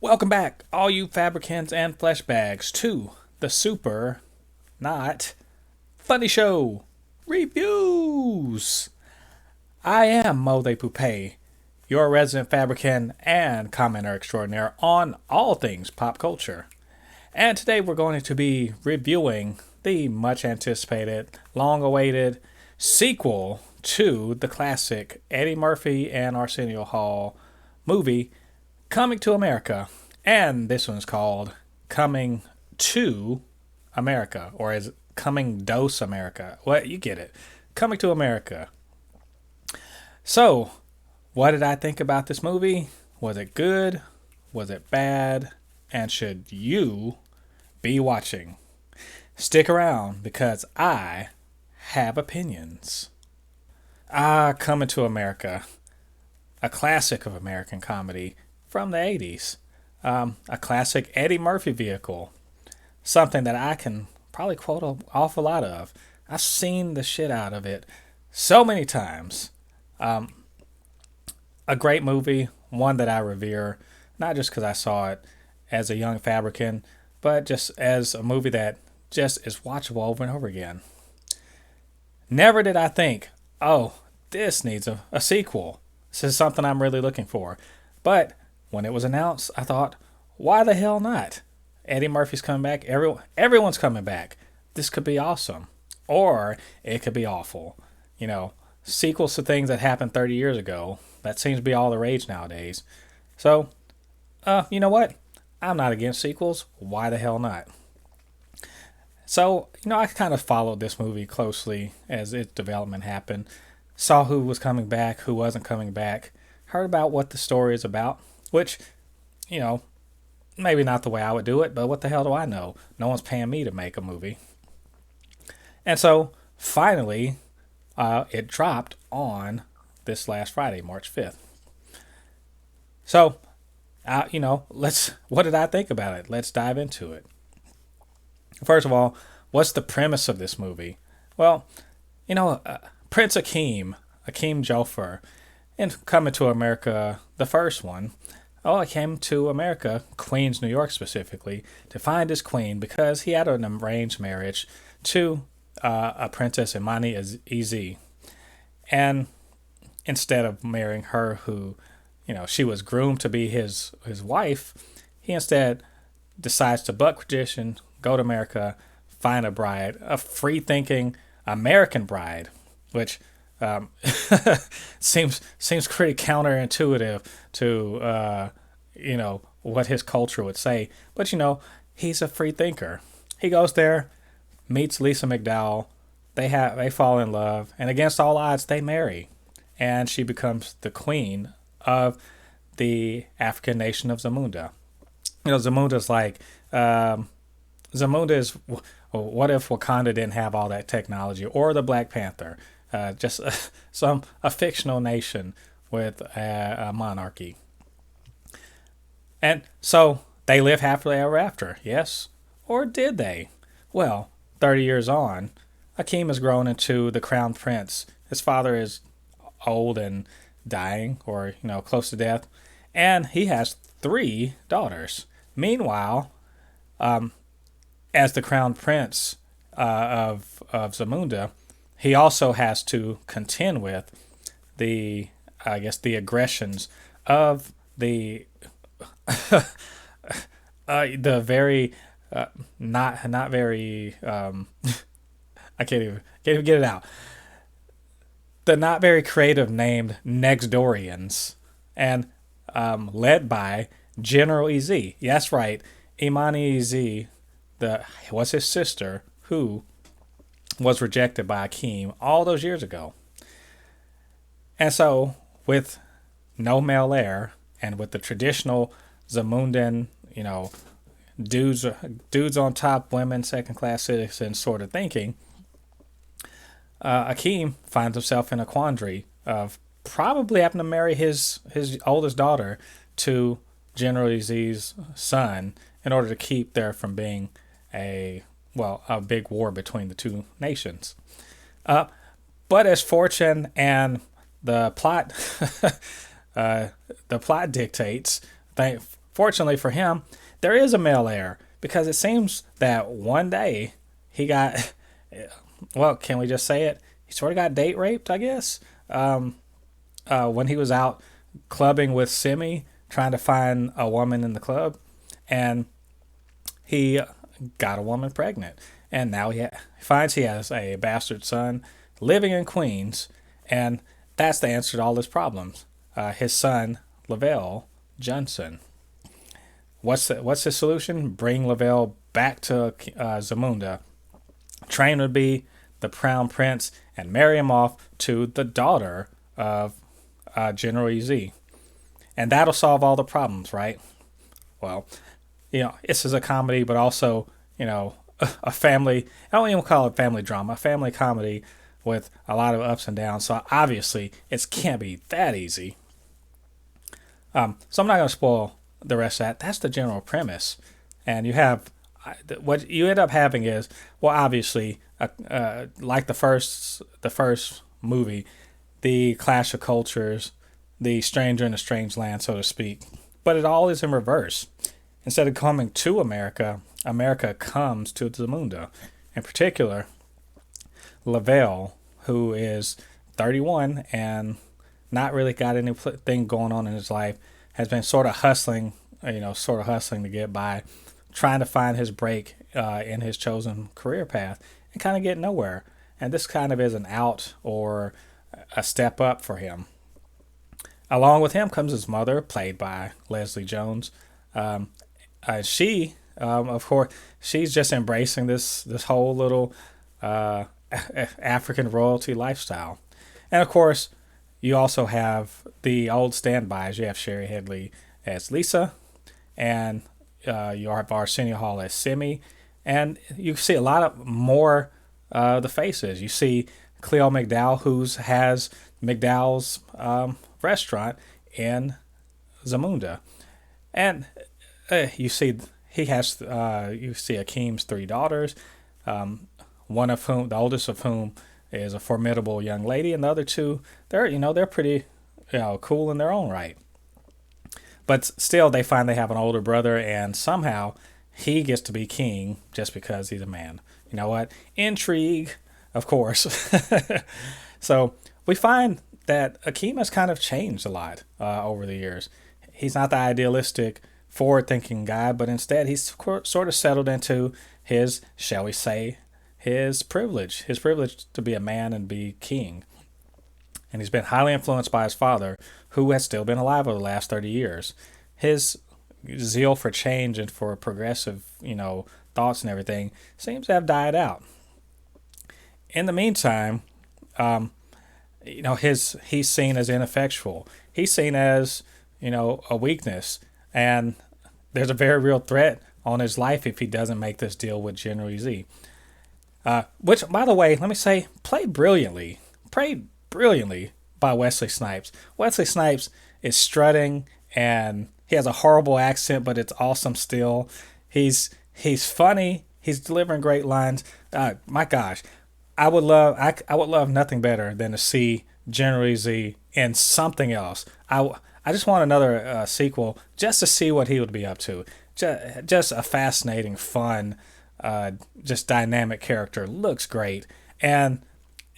Welcome back, all you Fabricans and Fleshbags, to the super, not funny show reviews. I am Jen Thépuppét, your resident Fabricant and commenter extraordinaire on all things pop culture. And today we're going to be reviewing the much anticipated, long awaited sequel to the classic Eddie Murphy and Arsenio Hall movie, Coming to America. And this one's called Coming to America, or is it Coming Dos America? What, you get it. Coming to America. So, what did I think about this movie? Was it good? Was it bad? And should you be watching? Stick around because I have opinions. Coming to America. A classic of American comedy from the 80s. A classic Eddie Murphy vehicle. Something that I can probably quote an awful lot of. I've seen the shit out of it so many times. A great movie, one that I revere, not just because I saw it as a young Fabricant, but just as a movie that just is watchable over and over again. Never did I think, oh, this needs a sequel. This is something I'm really looking for. But when it was announced, I thought, why the hell not? Eddie Murphy's coming back. Everyone's coming back. This could be awesome. Or it could be awful. You know, sequels to things that happened 30 years ago. That seems to be all the rage nowadays. So, you know what? I'm not against sequels. Why the hell not? So, I kind of followed this movie closely as its development happened. Saw who was coming back, who wasn't coming back. Heard about what the story is about. Which, maybe not the way I would do it, but what the hell do I know? No one's paying me to make a movie. And so, finally, it dropped on this last Friday, March 5th. So, what did I think about it? Let's dive into it. First of all, what's the premise of this movie? Well, Prince Akeem Joffer, in Coming to America, the first one, I came to America, Queens, New York specifically, to find his queen because he had an arranged marriage to a princess, Imani Ez. And instead of marrying her, who, she was groomed to be his wife, he instead decides to buck tradition, go to America, find a bride, a free-thinking American bride, which seems pretty counterintuitive to what his culture would say. But he's a free thinker. He goes there, meets Lisa McDowell. They fall in love, and against all odds, they marry, and she becomes the queen of the African nation of Zamunda. Zamunda's like Zamunda is. What if Wakanda didn't have all that technology, or the Black Panther? Just a fictional nation with a monarchy. And so they live happily ever after, yes? Or did they? Well, 30 years on, Akeem has grown into the crown prince. His father is old and dying, or, close to death. And he has 3 daughters. Meanwhile, as the crown prince of Zamunda, he also has to contend with the aggressions of the the very not very I can't even get it out. The not very creative named Nexdorians, and led by General Ez. Yes, right, Imani Ez, was his sister, who was rejected by Akeem all those years ago. And so, with no male heir, and with the traditional Zamundan, dudes on top, women second-class citizens sort of thinking, Akeem finds himself in a quandary of probably having to marry his oldest daughter to General Ez's son in order to keep there from being a big war between the two nations. But as fortune and the plot dictates, fortunately for him, there is a male heir because it seems that one day he got, well, can we just say it? He sort of got date raped, I guess, when he was out clubbing with Simi, trying to find a woman in the club, and he got a woman pregnant, and now he finds he has a bastard son living in Queens, and that's the answer to all his problems. His son, Lavelle Johnson. What's his solution? Bring Lavelle back to Zamunda, train him to be the crown prince, and marry him off to the daughter of General EZ. And that'll solve all the problems, right? Well, this is a comedy, but also, a family, I don't even call it family drama, a family comedy with a lot of ups and downs. So obviously, it can't be that easy. So I'm not going to spoil the rest of that. That's the general premise. And you have, what you end up having is, well, obviously, like the first movie, the clash of cultures, the stranger in a strange land, so to speak. But it all is in reverse. Instead of coming to America, America comes to Zamunda. In particular, Lavelle, who is 31 and not really got anything going on in his life, has been sort of hustling to get by, trying to find his break in his chosen career path and kind of get nowhere. And this kind of is an out or a step up for him. Along with him comes his mother, played by Leslie Jones. She, of course, she's just embracing this whole little African royalty lifestyle. And of course, you also have the old standbys. You have Sherry Headley as Lisa, and you have Arsenio Hall as Simi, and you see a lot of more the faces. You see Cleo McDowell, who has McDowell's restaurant in Zamunda, and you see Akeem's three daughters, one of whom, the oldest of whom, is a formidable young lady, and the other two, they're pretty cool in their own right. But still, they find they have an older brother, and somehow he gets to be king just because he's a man. You know what? Intrigue, of course. So we find that Akeem has kind of changed a lot over the years. He's not the idealistic, forward-thinking guy, but instead he's sort of settled into his, shall we say, his privilege to be a man and be king. And he's been highly influenced by his father, who has still been alive over the last 30 years. His zeal for change and for progressive, thoughts and everything seems to have died out. In the meantime, he's seen as ineffectual. He's seen as, a weakness. And there's a very real threat on his life if he doesn't make this deal with General EZ. Which, by the way, let me say, played brilliantly by Wesley Snipes. Wesley Snipes is strutting, and he has a horrible accent, but it's awesome still. He's funny. He's delivering great lines. My gosh, I would love nothing better than to see General EZ in something else. I just want another sequel just to see what he would be up to. Just a fascinating, fun, just dynamic character. Looks great. And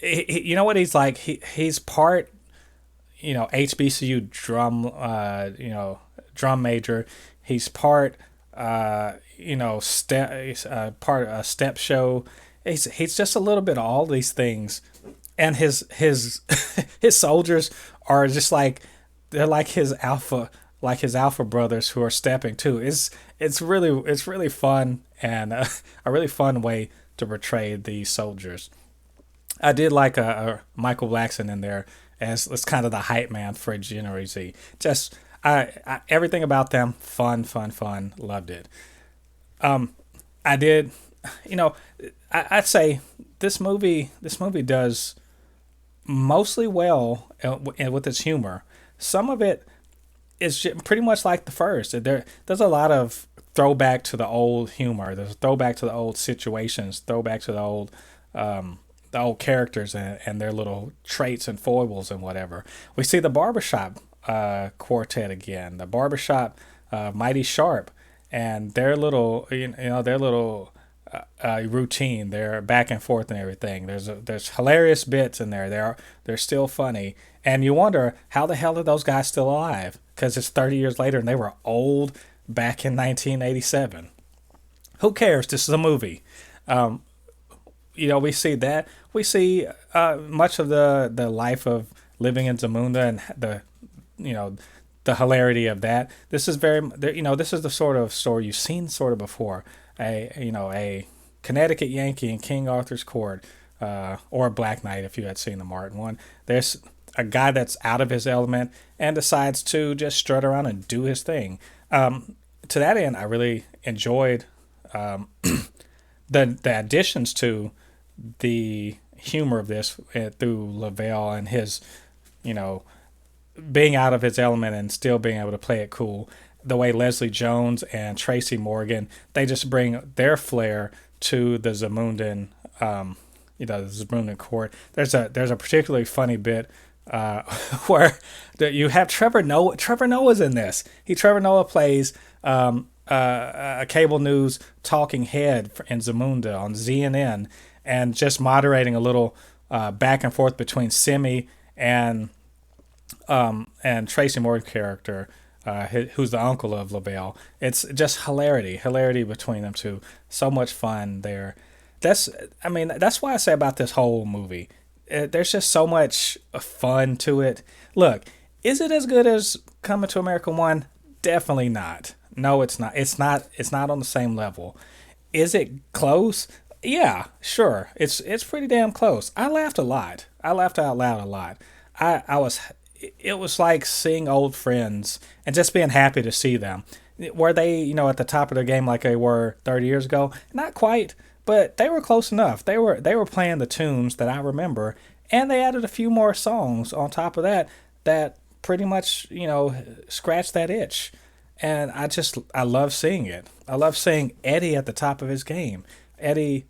you know what he's like? He's part, HBCU drum major. He's part, part a step show. He's just a little bit of all these things. And his his soldiers are just like, they're like his alpha brothers who are stepping too. It's really fun, and a really fun way to portray these soldiers. I did like a Michael Blackson in there as kind of the hype man for General EZ. Just everything about them, fun. Loved it. I did, I'd say this movie does mostly well with its humor. Some of it is pretty much like the first. There's a lot of throwback to the old humor. There's a throwback to the old situations, throwback to the old characters and their little traits and foibles and whatever. We see the barbershop quartet again. The barbershop Mighty Sharp, and their little their little routine, their back and forth and everything. There's hilarious bits in there. They're still funny, and you wonder how the hell are those guys still alive? Because it's 30 years later, and they were old back in 1987. Who cares? This is a movie. Um, we see that. We see much of the life of living in Zamunda and you know, the hilarity of that. This is this is the sort of story you've seen sort of before. A Connecticut Yankee in King Arthur's court, or Black Knight if you had seen the Martin one. There's a guy that's out of his element and decides to just strut around and do his thing. To that end, I really enjoyed the additions to the humor of this through Lavelle and his, you know, being out of his element and still being able to play it cool. The way Leslie Jones and Tracy Morgan, they just bring their flair to the Zamundan, the Zamundan court. There's a particularly funny bit where you have Trevor Noah. Trevor Noah's in this. Trevor Noah plays a cable news talking head in Zamunda on ZNN, and just moderating a little back and forth between Simi and Tracy Morgan's character, who's the uncle of Lavelle. It's just hilarity between them two. So much fun there. That's why I say about this whole movie. There's just so much fun to it. Look, is it as good as Coming to America 1? Definitely not. No, it's not. It's not on the same level. Is it close? Yeah, sure. It's pretty damn close. I laughed a lot. I laughed out loud a lot. It was like seeing old friends and just being happy to see them. Were they, at the top of their game like they were 30 years ago? Not quite, but they were close enough. They were playing the tunes that I remember, and they added a few more songs on top of that pretty much, scratched that itch. And I love seeing it. I love seeing Eddie at the top of his game. Eddie,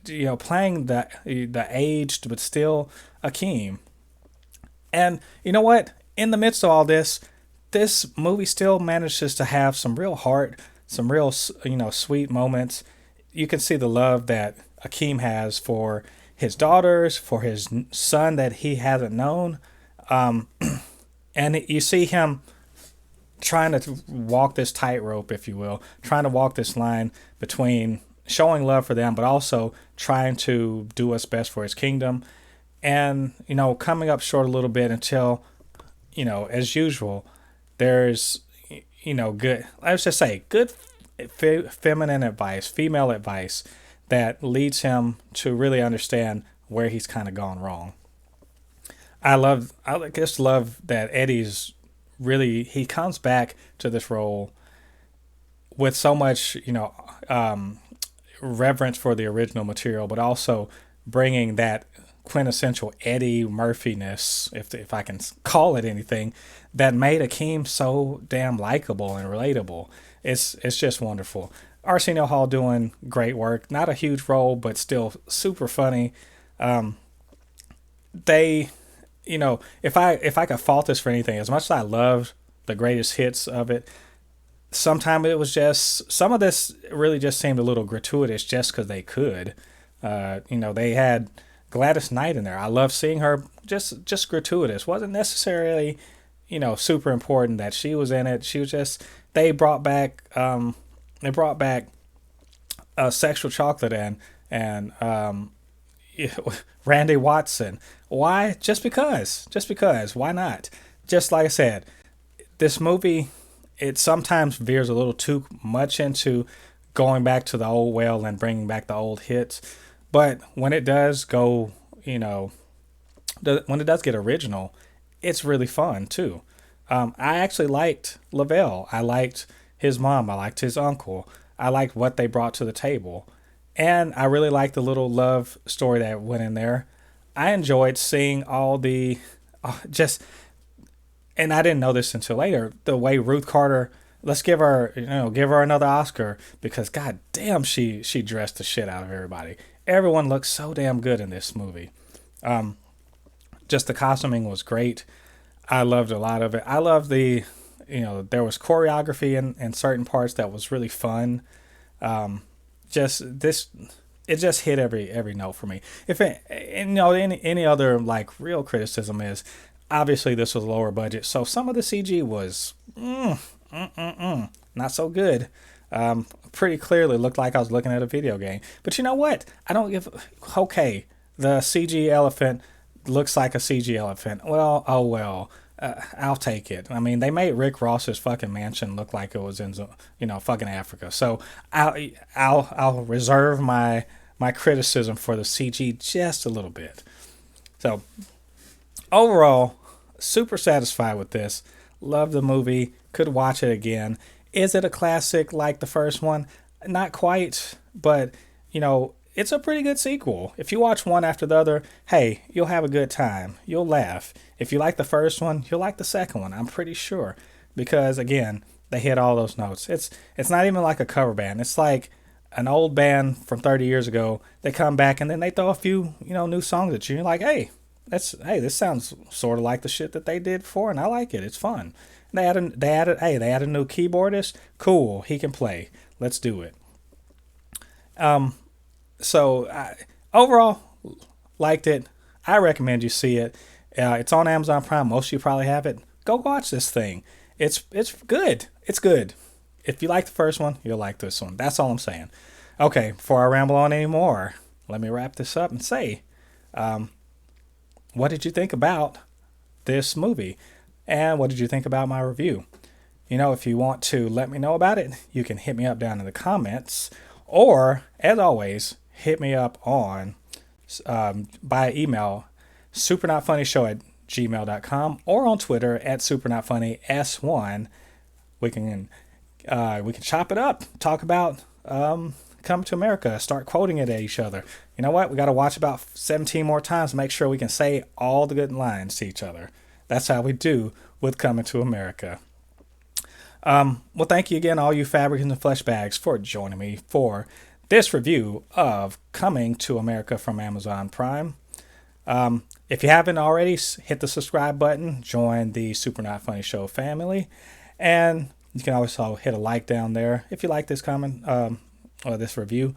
playing the aged but still Akeem. And you know what? In the midst of all this movie still manages to have some real heart, some real, sweet moments. You can see the love that Akeem has for his daughters, for his son that he hasn't known. And you see him trying to walk this tightrope, if you will, trying to walk this line between showing love for them, but also trying to do what's best for his kingdom. And, coming up short a little bit until, as usual, there's, good, let's just say, good feminine advice, female advice that leads him to really understand where he's kind of gone wrong. I just love that Eddie's really, he comes back to this role with so much, reverence for the original material, but also bringing that quintessential Eddie Murphy-ness, if I can call it anything, that made Akeem so damn likable and relatable. It's just wonderful. Arsenio Hall doing great work. Not a huge role, but still super funny. They, if I could fault this for anything, as much as I loved the greatest hits of it, sometimes it was just, some of this really just seemed a little gratuitous just because they could. They had Gladys Knight in there. I love seeing her, just gratuitous. Wasn't necessarily, super important that she was in it. She was just, they brought back Sexual Chocolate and Randy Watson. Why? Just because. Why not? Just like I said, this movie, it sometimes veers a little too much into going back to the old well and bringing back the old hits. But when it does go, when it does get original, it's really fun too. I actually liked Lavelle. I liked his mom. I liked his uncle. I liked what they brought to the table. And I really liked the little love story that went in there. I enjoyed seeing all the, and I didn't know this until later, the way Ruth Carter, let's give her another Oscar, because god damn, she dressed the shit out of everybody. Everyone looks so damn good in this movie. Just the costuming was great. I loved a lot of it. I love the there was choreography in certain parts that was really fun. Just this, it just hit every note for me. If it, and, any other like real criticism is obviously this was lower budget, so some of the CG was not so good. Pretty clearly looked like I was looking at a video game. But you know what? I don't give. Okay, the CG elephant looks like a CG elephant. Well, oh well. I'll take it. I mean, they made Rick Ross's fucking mansion look like it was in, fucking Africa. So I'll reserve my criticism for the CG just a little bit. So overall, super satisfied with this. Love the movie. Could watch it again. Is it a classic like the first one? Not quite, but it's a pretty good sequel. If you watch one after the other, hey, you'll have a good time. You'll laugh. If you like the first one, you'll like the second one, I'm pretty sure. Because, again, they hit all those notes. It's not even like a cover band. It's like an old band from 30 years ago. They come back and then they throw a few, new songs at you. You're like, hey, this sounds sort of like the shit that they did before, and I like it. It's fun. They added a new keyboardist. Cool, he can play. Let's do it. Overall, liked it. I recommend you see it. It's on Amazon Prime. Most of you probably have it. Go watch this thing. It's good. It's good. If you like the first one, you'll like this one. That's all I'm saying. Okay, before I ramble on anymore, let me wrap this up and say, what did you think about this movie? And what did you think about my review? If you want to let me know about it, you can hit me up down in the comments. Or, as always, hit me up on by email, supernotfunnyshow@gmail.com, or on Twitter @supernotfunnys1. We can chop it up, talk about Coming to America, start quoting it at each other. You know what? We got to watch about 17 more times to make sure we can say all the good lines to each other. That's how we do with Coming to America. Well, thank you again, all you Fabricans and Fleshbags, for joining me for this review of Coming to America from Amazon Prime. If you haven't already, hit the subscribe button, join the Super Not Funny Show family, and you can also hit a like down there if you like this comment or this review,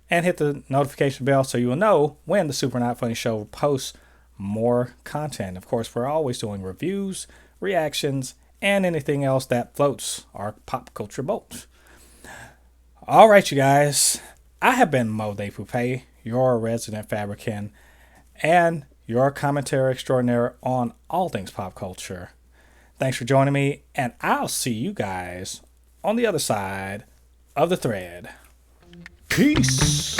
and hit the notification bell so you will know when the Super Not Funny Show posts more content. Of course, we're always doing reviews, reactions, and anything else that floats our pop culture boat. All right, you guys. I have been Wesley Snipes, your resident Fabricant, and your commentary extraordinaire on all things pop culture. Thanks for joining me, and I'll see you guys on the other side of the thread. Peace.